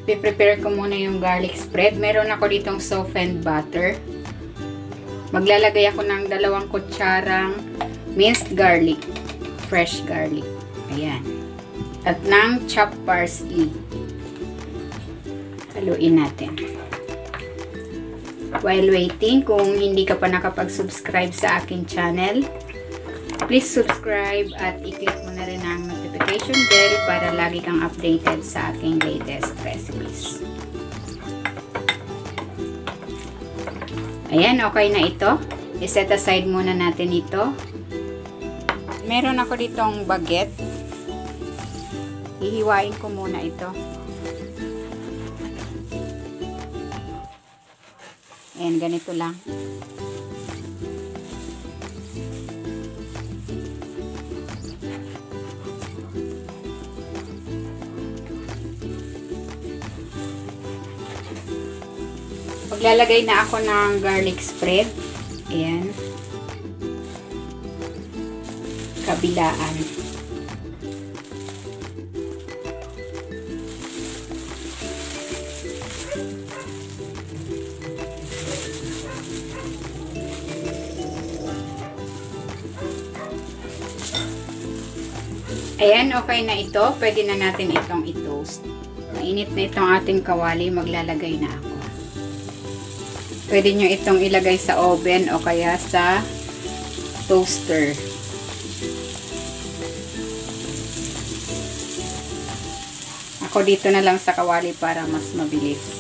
Ipiprepare ko muna yung garlic spread. Meron ako ditong softened butter. Maglalagay ako ng 2 kutsarang minced garlic. Fresh garlic. Ayan. At ng chopped parsley. Haluin natin. While waiting, kung hindi ka pa nakapag-subscribe sa aking channel, please subscribe at i-click mo na rin ang notification bell para lagi kang updated sa aking latest recipes. Ayan, okay na ito. I-set aside muna natin ito. Meron ako ditong baguette. Hihiwain ko muna ito. Ayan, ganito lang. Maglalagay na ako ng garlic spread. Ayan. Kabilaan. Ayan, okay na ito. Pwede na natin itong i-toast. Mainit na itong ating kawali. Maglalagay na ako. Pwede nyo itong ilagay sa oven o kaya sa toaster. Ako dito na lang sa kawali para mas mabilis.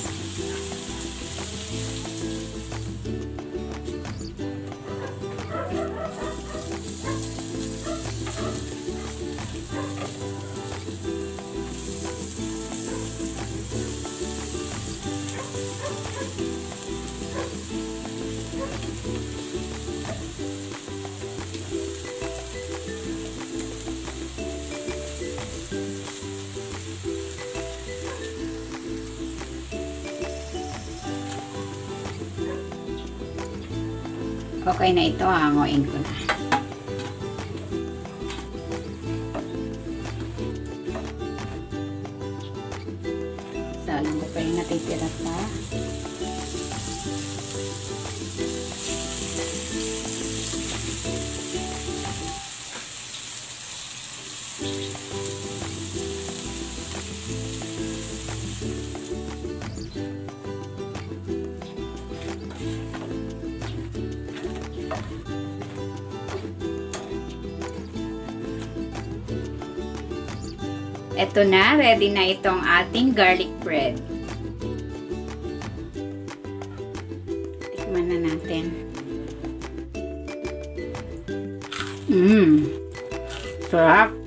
Okay na ito, hanguin ko na. Salang ko pa yung natitira pa. Ito na, ready na itong ating garlic bread. Tikman na natin. Sarap.